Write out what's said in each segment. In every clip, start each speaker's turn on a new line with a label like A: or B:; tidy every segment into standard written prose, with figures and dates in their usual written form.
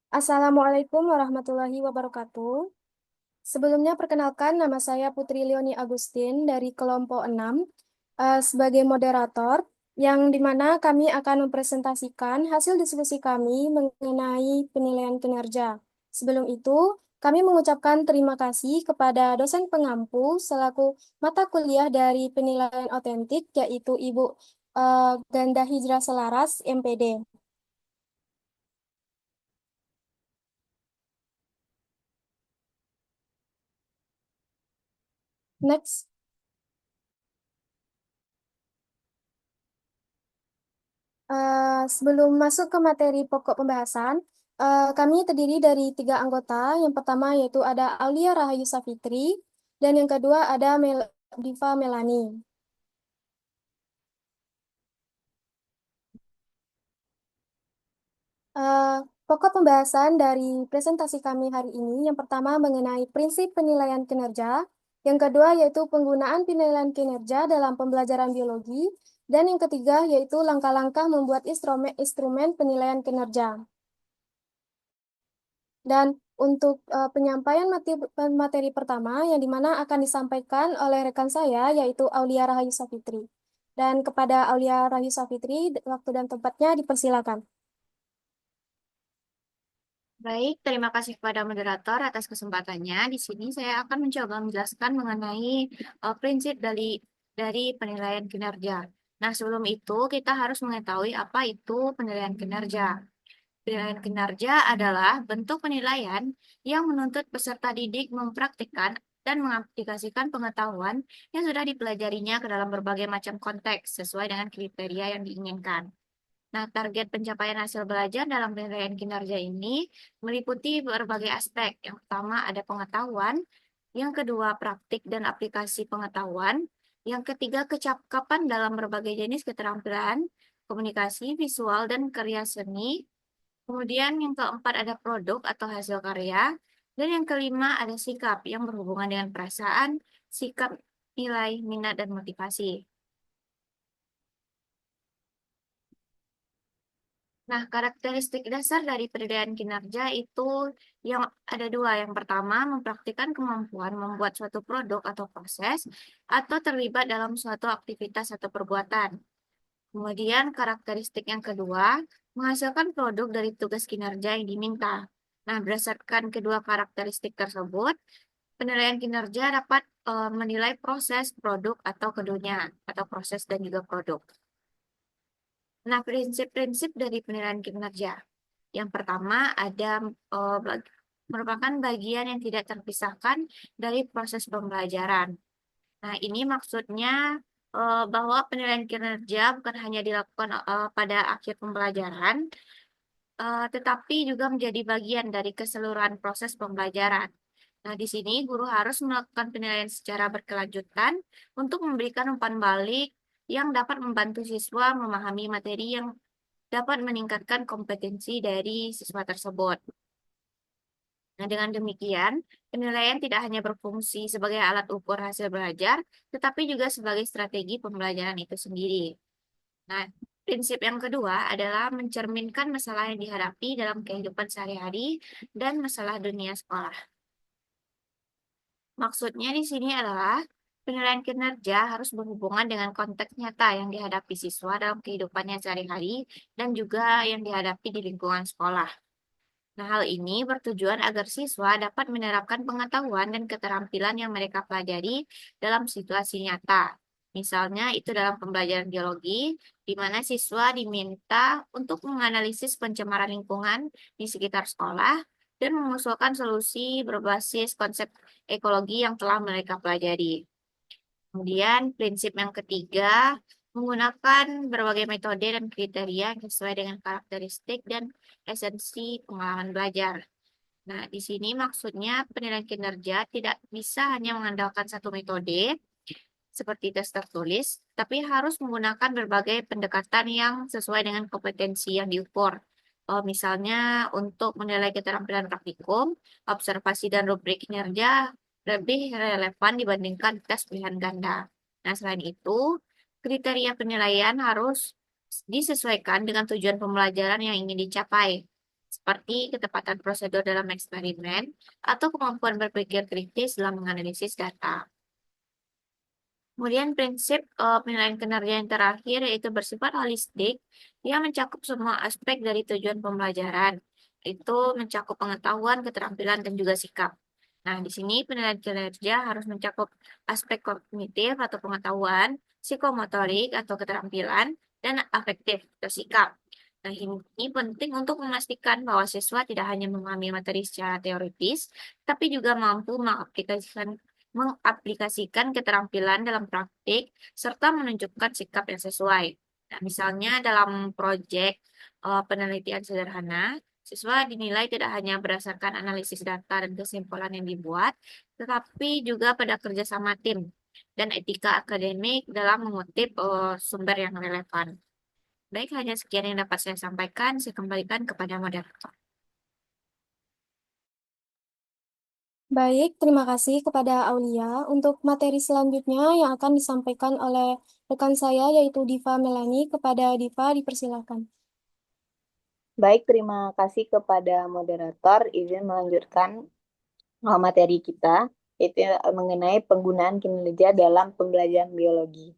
A: Assalamualaikum warahmatullahi wabarakatuh. Sebelumnya perkenalkan nama saya Putri Leoni Agustin dari kelompok 6 sebagai moderator yang dimana kami akan mempresentasikan hasil diskusi kami mengenai penilaian kinerja. Sebelum itu, kami mengucapkan terima kasih kepada dosen pengampu selaku mata kuliah dari penilaian otentik yaitu Ibu Ganda Hijrah Selaras, MPD. Next. Sebelum masuk ke materi pokok pembahasan, kami terdiri dari tiga anggota. Yang pertama yaitu ada Aulia Rahayu Safitri, dan yang kedua ada Diva Melani. Eh, Pokok pembahasan dari presentasi kami hari ini, yang pertama mengenai prinsip penilaian kinerja, yang kedua yaitu penggunaan penilaian kinerja dalam pembelajaran biologi, dan yang ketiga yaitu langkah-langkah membuat instrumen penilaian kinerja. Dan untuk penyampaian materi pertama, yang dimana akan disampaikan oleh rekan saya, yaitu Aulia Rahayu Safitri. Dan kepada Aulia Rahayu Safitri, waktu dan tempatnya dipersilakan.
B: Baik, terima kasih kepada moderator atas kesempatannya. Di sini saya akan mencoba menjelaskan mengenai prinsip dari penilaian kinerja. Nah, sebelum itu kita harus mengetahui apa itu penilaian kinerja. Penilaian kinerja adalah bentuk penilaian yang menuntut peserta didik mempraktikkan dan mengaplikasikan pengetahuan yang sudah dipelajarinya ke dalam berbagai macam konteks sesuai dengan kriteria yang diinginkan. Nah, target pencapaian hasil belajar dalam penilaian kinerja ini meliputi berbagai aspek. Yang pertama ada pengetahuan, yang kedua praktik dan aplikasi pengetahuan, yang ketiga kecakapan dalam berbagai jenis keterampilan, komunikasi, visual, dan karya seni. Kemudian yang keempat ada produk atau hasil karya, dan yang kelima ada sikap yang berhubungan dengan perasaan, sikap, nilai, minat, dan motivasi. Nah, karakteristik dasar dari penilaian kinerja itu yang ada dua. Yang pertama, mempraktikkan kemampuan membuat suatu produk atau proses atau terlibat dalam suatu aktivitas atau perbuatan. Kemudian, karakteristik yang kedua, menghasilkan produk dari tugas kinerja yang diminta. Nah, berdasarkan kedua karakteristik tersebut, penilaian kinerja dapat menilai proses, produk, atau keduanya, atau proses dan juga produk. Nah, prinsip-prinsip dari penilaian kinerja. Yang pertama ada merupakan bagian yang tidak terpisahkan dari proses pembelajaran. Nah, ini maksudnya bahwa penilaian kinerja bukan hanya dilakukan pada akhir pembelajaran, tetapi juga menjadi bagian dari keseluruhan proses pembelajaran. Nah, di sini guru harus melakukan penilaian secara berkelanjutan untuk memberikan umpan balik yang dapat membantu siswa memahami materi yang dapat meningkatkan kompetensi dari siswa tersebut. Nah, dengan demikian, penilaian tidak hanya berfungsi sebagai alat ukur hasil belajar, tetapi juga sebagai strategi pembelajaran itu sendiri. Nah, prinsip yang kedua adalah mencerminkan masalah yang dihadapi dalam kehidupan sehari-hari dan masalah dunia sekolah. Maksudnya di sini adalah penilaian kinerja harus berhubungan dengan konteks nyata yang dihadapi siswa dalam kehidupannya sehari-hari dan juga yang dihadapi di lingkungan sekolah. Nah, hal ini bertujuan agar siswa dapat menerapkan pengetahuan dan keterampilan yang mereka pelajari dalam situasi nyata. Misalnya, itu dalam pembelajaran biologi, di mana siswa diminta untuk menganalisis pencemaran lingkungan di sekitar sekolah dan mengusulkan solusi berbasis konsep ekologi yang telah mereka pelajari. Kemudian, prinsip yang ketiga, menggunakan berbagai metode dan kriteria yang sesuai dengan karakteristik dan esensi pengalaman belajar. Nah, di sini maksudnya penilaian kinerja tidak bisa hanya mengandalkan satu metode seperti tes tertulis, tapi harus menggunakan berbagai pendekatan yang sesuai dengan kompetensi yang diukur. Misalnya untuk menilai keterampilan praktikum, observasi dan rubrik kinerja lebih relevan dibandingkan tes pilihan ganda. Nah, selain itu, kriteria penilaian harus disesuaikan dengan tujuan pembelajaran yang ingin dicapai. seperti ketepatan prosedur dalam eksperimen atau kemampuan berpikir kritis dalam menganalisis data. Kemudian prinsip penilaian kinerja yang terakhir yaitu bersifat holistik, dia mencakup semua aspek dari tujuan pembelajaran. Itu mencakup pengetahuan, keterampilan, dan juga sikap. Nah, di sini penilaian kinerja harus mencakup aspek kognitif atau pengetahuan, psikomotorik atau keterampilan, dan afektif atau sikap. Nah, ini penting untuk memastikan bahwa siswa tidak hanya memahami materi secara teoritis, tapi juga mampu mengaplikasikan keterampilan dalam praktik serta menunjukkan sikap yang sesuai. Nah, misalnya dalam proyek penelitian sederhana, siswa dinilai tidak hanya berdasarkan analisis data dan kesimpulan yang dibuat, tetapi juga pada kerjasama tim dan etika akademik dalam mengutip sumber yang relevan. Baik, hanya sekian yang dapat saya sampaikan. Saya kembalikan kepada moderator.
A: Baik, terima kasih kepada Aulia. Untuk materi selanjutnya yang akan disampaikan oleh rekan saya yaitu Diva Melani. Kepada Diva, dipersilakan.
C: Baik, terima kasih kepada moderator. Izin melanjutkan materi kita, yaitu mengenai penggunaan kinerja dalam pembelajaran biologi.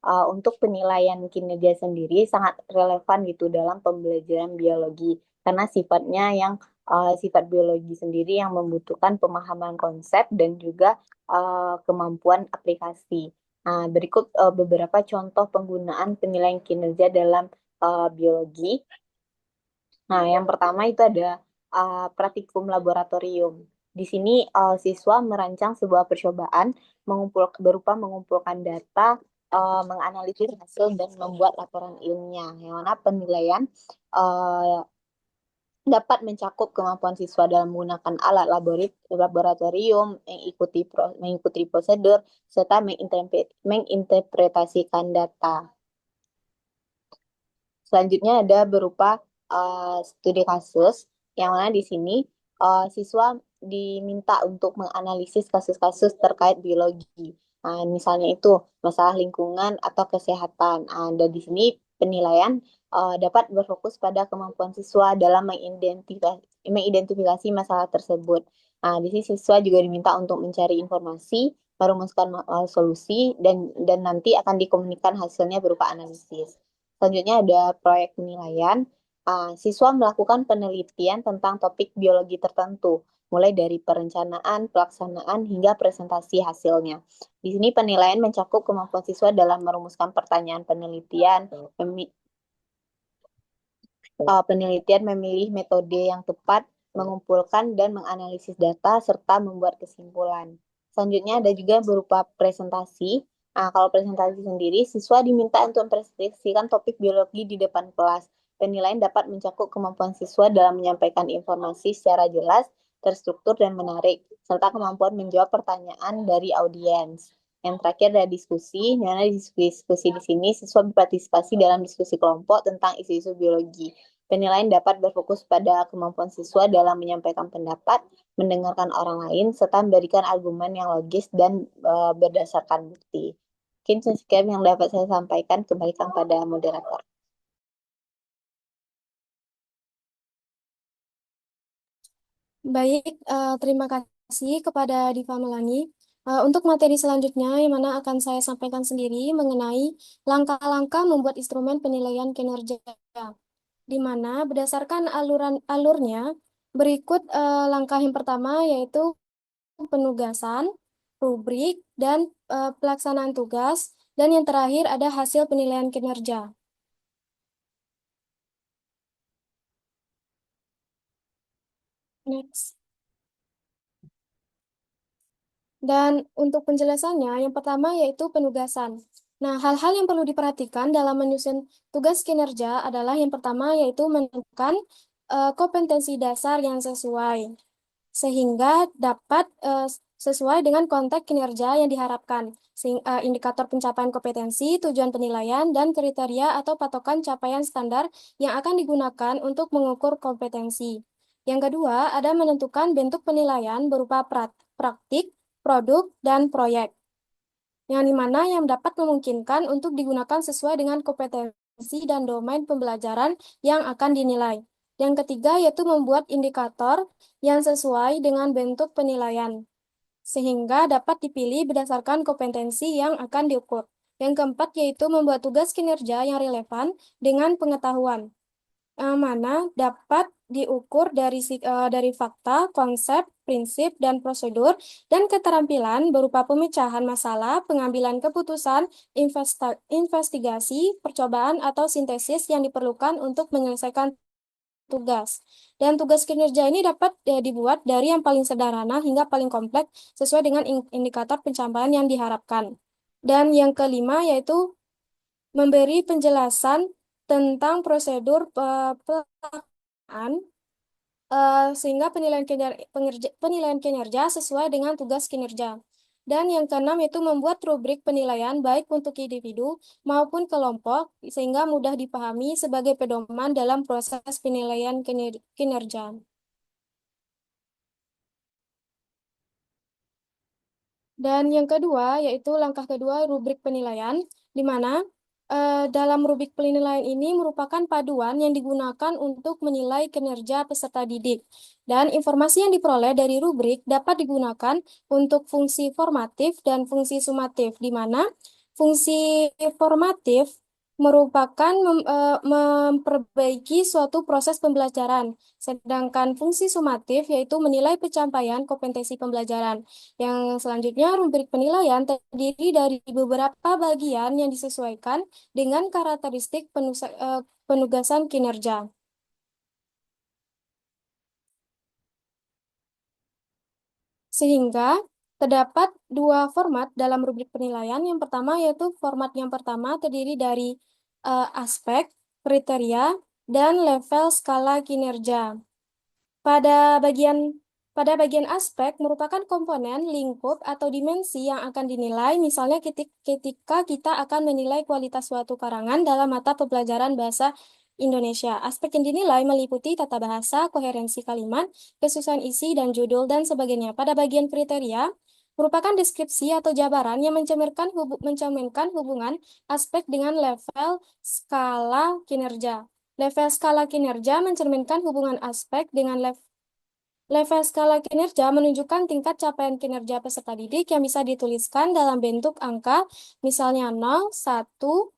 C: Untuk penilaian kinerja sendiri sangat relevan gitu dalam pembelajaran biologi, karena sifatnya yang sifat biologi sendiri yang membutuhkan pemahaman konsep dan juga kemampuan aplikasi. Nah, berikut beberapa contoh penggunaan penilaian kinerja dalam biologi. Nah, yang pertama itu ada praktikum laboratorium. Di sini siswa merancang sebuah percobaan berupa mengumpulkan data, menganalisis hasil dan membuat laporan ilmiah. Yang mana penilaian uh, dapat mencakup kemampuan siswa dalam menggunakan alat laboratorium, mengikuti prosedur, serta menginterpretasikan data. Selanjutnya ada berupa studi kasus, yang mana di sini siswa diminta untuk menganalisis kasus-kasus terkait biologi. Nah, misalnya itu masalah lingkungan atau kesehatan. Dan di sini penilaian dapat berfokus pada kemampuan siswa dalam mengidentifikasi masalah tersebut. Nah, di sini siswa juga diminta untuk mencari informasi, merumuskan solusi, dan nanti akan dikomunikasikan hasilnya berupa analisis. Selanjutnya ada proyek penilaian. Siswa melakukan penelitian tentang topik biologi tertentu, mulai dari perencanaan, pelaksanaan, hingga presentasi hasilnya. Di sini penilaian mencakup kemampuan siswa dalam merumuskan pertanyaan penelitian, memilih metode yang tepat, mengumpulkan dan menganalisis data, serta membuat kesimpulan. Selanjutnya ada juga berupa presentasi. Kalau presentasi sendiri, siswa diminta untuk mempresentasikan topik biologi di depan kelas. Penilaian dapat mencakup kemampuan siswa dalam menyampaikan informasi secara jelas, terstruktur, dan menarik, serta kemampuan menjawab pertanyaan dari audiens. Yang terakhir ada diskusi, di mana diskusi di sini siswa berpartisipasi dalam diskusi kelompok tentang isu-isu biologi. Penilaian dapat berfokus pada kemampuan siswa dalam menyampaikan pendapat, mendengarkan orang lain, serta memberikan argumen yang logis dan berdasarkan bukti. Mungkin sekian yang dapat saya sampaikan, kembalikan pada moderator.
A: Baik, terima kasih kepada Diva Melani. Untuk materi selanjutnya, yang mana akan saya sampaikan sendiri mengenai langkah-langkah membuat instrumen penilaian kinerja, di mana berdasarkan alurnya, berikut langkah yang pertama yaitu penugasan, rubrik, dan pelaksanaan tugas, dan yang terakhir ada hasil penilaian kinerja. Next. Dan untuk penjelasannya, yang pertama yaitu penugasan. Nah, hal-hal yang perlu diperhatikan dalam menyusun tugas kinerja adalah yang pertama yaitu menentukan kompetensi dasar yang sesuai, sehingga dapat sesuai dengan konteks kinerja yang diharapkan, indikator pencapaian kompetensi, tujuan penilaian, dan kriteria atau patokan capaian standar yang akan digunakan untuk mengukur kompetensi. Yang kedua, ada menentukan bentuk penilaian berupa praktik, produk, dan proyek, yang dimana yang dapat memungkinkan untuk digunakan sesuai dengan kompetensi dan domain pembelajaran yang akan dinilai. Yang ketiga yaitu membuat indikator yang sesuai dengan bentuk penilaian, sehingga dapat dipilih berdasarkan kompetensi yang akan diukur. Yang keempat yaitu membuat tugas kinerja yang relevan dengan pengetahuan, mana dapat diukur dari fakta, konsep, prinsip, dan prosedur, dan keterampilan berupa pemecahan masalah, pengambilan keputusan, investigasi, percobaan, atau sintesis yang diperlukan untuk menyelesaikan tugas. Dan tugas kinerja ini dapat dibuat dari yang paling sederhana hingga paling kompleks sesuai dengan indikator pencapaian yang diharapkan. Dan yang kelima yaitu memberi penjelasan tentang prosedur pelaksanaan sehingga penilaian kinerja sesuai dengan tugas kinerja. Dan yang keenam itu membuat rubrik penilaian baik untuk individu maupun kelompok sehingga mudah dipahami sebagai pedoman dalam proses penilaian kinerja. Dan yang kedua, yaitu langkah kedua, rubrik penilaian, di mana dalam rubrik penilaian ini merupakan paduan yang digunakan untuk menilai kinerja peserta didik. Dan informasi yang diperoleh dari rubrik dapat digunakan untuk fungsi formatif dan fungsi sumatif, di mana fungsi formatif merupakan memperbaiki suatu proses pembelajaran, sedangkan fungsi sumatif yaitu menilai pencapaian kompetensi pembelajaran. Yang selanjutnya, rubrik penilaian terdiri dari beberapa bagian yang disesuaikan dengan karakteristik penugasan kinerja. Sehingga terdapat dua format dalam rubrik penilaian. Yang pertama yaitu format yang pertama terdiri dari aspek, kriteria, dan level skala kinerja. Pada bagian pada bagian aspek merupakan komponen, lingkup, atau dimensi yang akan dinilai, misalnya ketika kita akan menilai kualitas suatu karangan dalam mata pembelajaran bahasa Indonesia. Aspek yang dinilai meliputi tata bahasa, koherensi kalimat, kesusahan isi, dan judul, dan sebagainya. Pada bagian kriteria, merupakan deskripsi atau jabaran yang mencerminkan hubungan aspek dengan level skala kinerja. Level skala kinerja mencerminkan hubungan aspek dengan level skala kinerja menunjukkan tingkat capaian kinerja peserta didik yang bisa dituliskan dalam bentuk angka, misalnya 0, 1,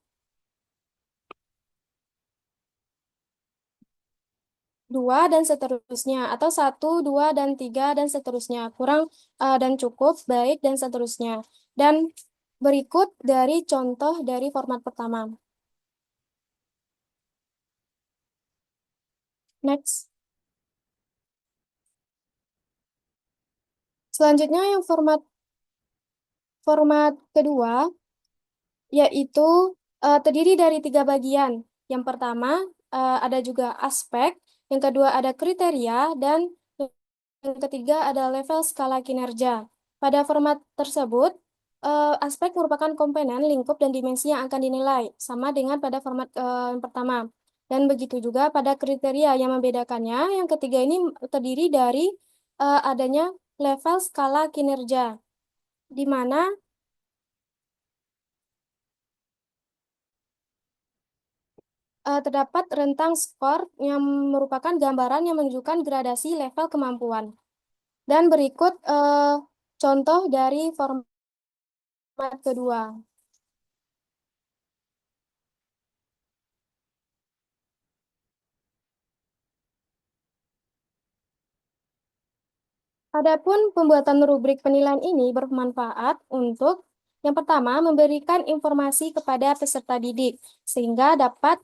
A: 2, dan seterusnya, atau 1, 2, dan 3, dan seterusnya, kurang dan cukup, baik, dan seterusnya. Dan berikut dari contoh dari format pertama. Next. Selanjutnya yang format kedua, yaitu terdiri dari 3 bagian. Yang pertama ada juga aspek, yang kedua ada kriteria, dan yang ketiga ada level skala kinerja. Pada format tersebut, aspek merupakan komponen, lingkup, dan dimensi yang akan dinilai, sama dengan pada format yang pertama. Dan begitu juga pada kriteria yang membedakannya. Yang ketiga ini terdiri dari adanya level skala kinerja, di mana terdapat rentang skor yang merupakan gambaran yang menunjukkan gradasi level kemampuan. Dan berikut contoh dari format kedua. Adapun pembuatan rubrik penilaian ini bermanfaat untuk yang pertama, memberikan informasi kepada peserta didik, sehingga dapat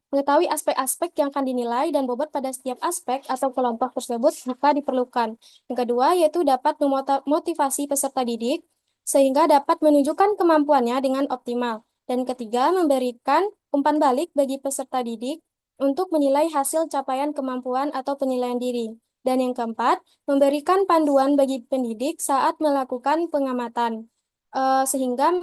A: mengetahui aspek-aspek yang akan dinilai dan bobot pada setiap aspek atau kelompok tersebut jika diperlukan. Yang kedua, yaitu dapat memotivasi peserta didik, sehingga dapat menunjukkan kemampuannya dengan optimal. Dan ketiga, memberikan umpan balik bagi peserta didik untuk menilai hasil capaian kemampuan atau penilaian diri. Dan yang keempat, memberikan panduan bagi pendidik saat melakukan pengamatan, sehingga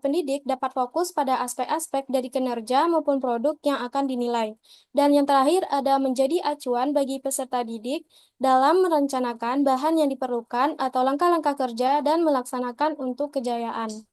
A: pendidik dapat fokus pada aspek-aspek dari kinerja maupun produk yang akan dinilai. Dan yang terakhir ada menjadi acuan bagi peserta didik dalam merencanakan bahan yang diperlukan atau langkah-langkah kerja dan melaksanakan untuk kejayaan.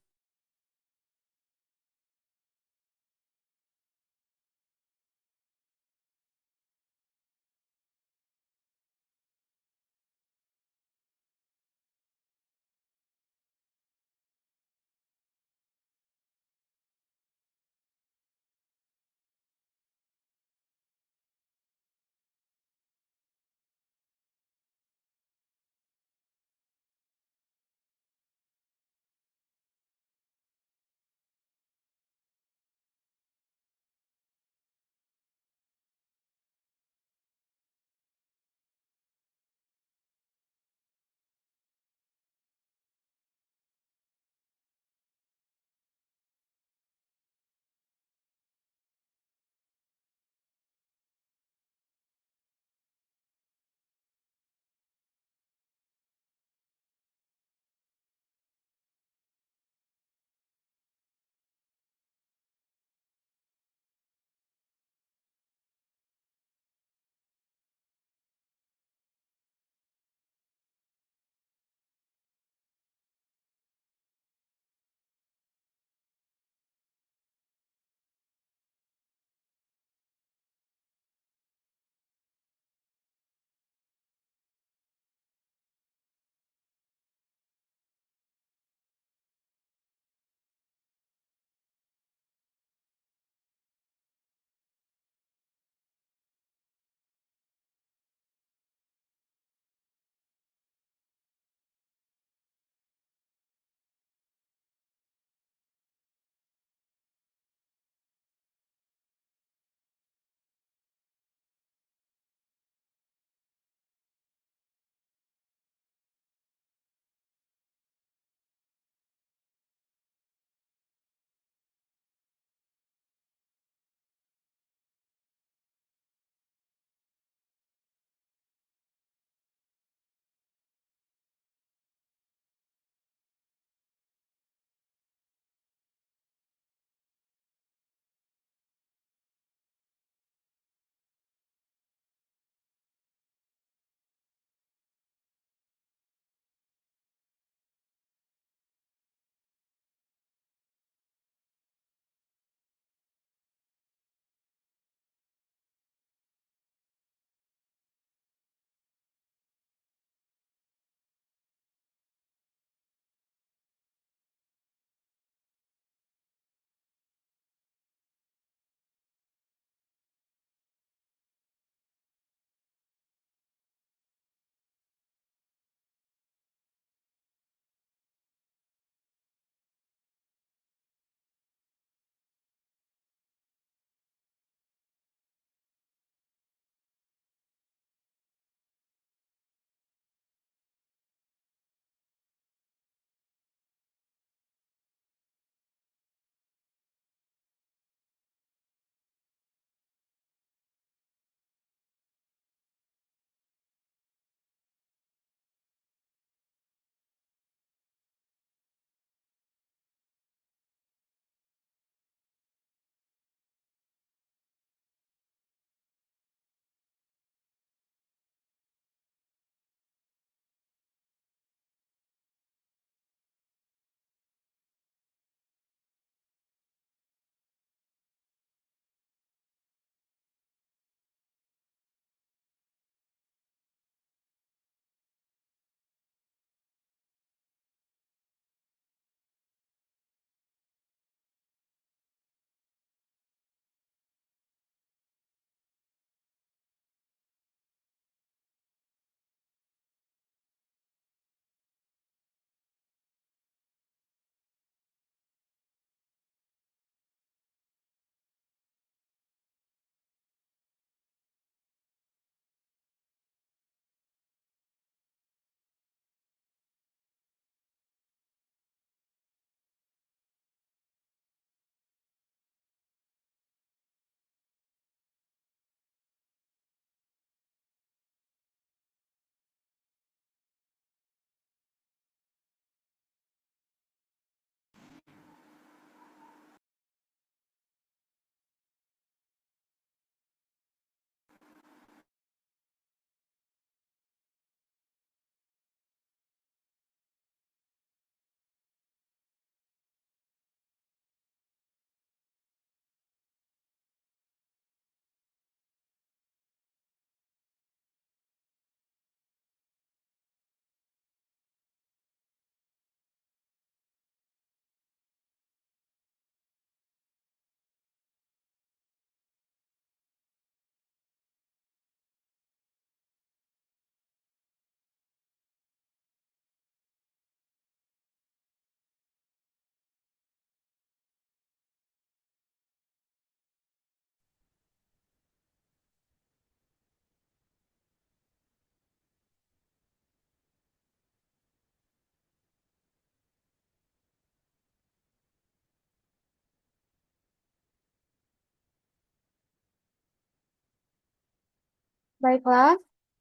A: Baiklah,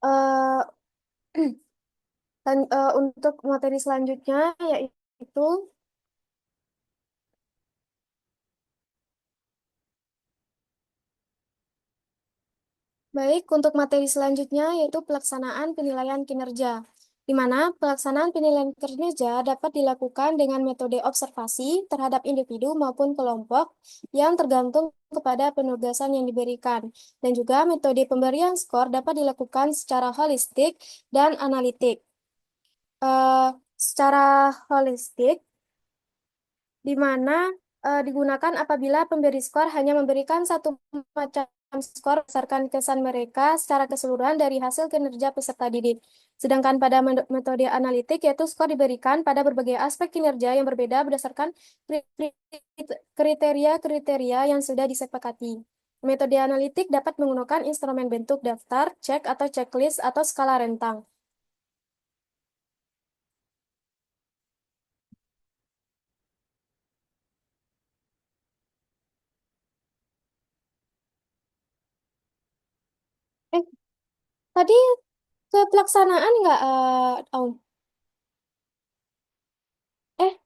A: eh, untuk materi selanjutnya yaitu baik, untuk materi selanjutnya yaitu pelaksanaan penilaian kinerja, di mana pelaksanaan penilaian kinerja dapat dilakukan dengan metode observasi terhadap individu maupun kelompok yang tergantung kepada penugasan yang diberikan. Dan juga metode pemberian skor dapat dilakukan secara holistik dan analitik. Eh, Secara holistik, di mana digunakan apabila pemberi skor hanya memberikan satu macam skor berdasarkan kesan mereka secara keseluruhan dari hasil kinerja peserta didik. Sedangkan pada metode analitik, yaitu skor diberikan pada berbagai aspek kinerja yang berbeda berdasarkan kriteria-kriteria yang sudah disepakati. Metode analitik dapat menggunakan instrumen bentuk daftar, cek atau checklist atau skala rentang. Eh, Tadi ke pelaksanaan nggak, Aum? Eh,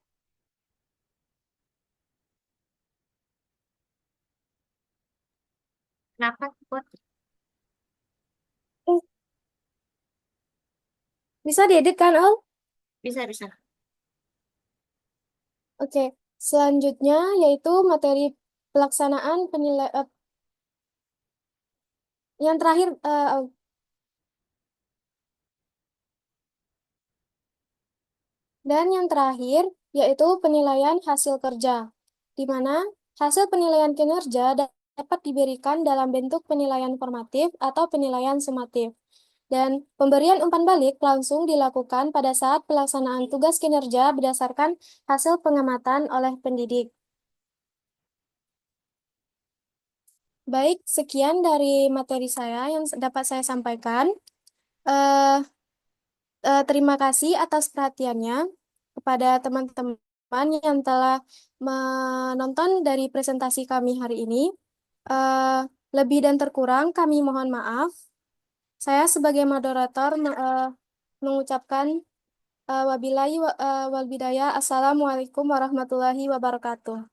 B: Kenapa, Put?
A: eh, bisa diedit kan, Aum?
B: Bisa, bisa.
A: Oke, selanjutnya yaitu materi pelaksanaan yang terakhir, dan yang terakhir yaitu penilaian hasil kerja, di mana hasil penilaian kinerja dapat diberikan dalam bentuk penilaian formatif atau penilaian sumatif. Dan pemberian umpan balik langsung dilakukan pada saat pelaksanaan tugas kinerja berdasarkan hasil pengamatan oleh pendidik. Baik, sekian dari materi saya yang dapat saya sampaikan. Eh, Terima kasih atas perhatiannya kepada teman-teman yang telah menonton dari presentasi kami hari ini. Eh, Lebih dan terkurang kami mohon maaf. Saya sebagai moderator mengucapkan wabillahi wal bidayah. Assalamualaikum warahmatullahi wabarakatuh.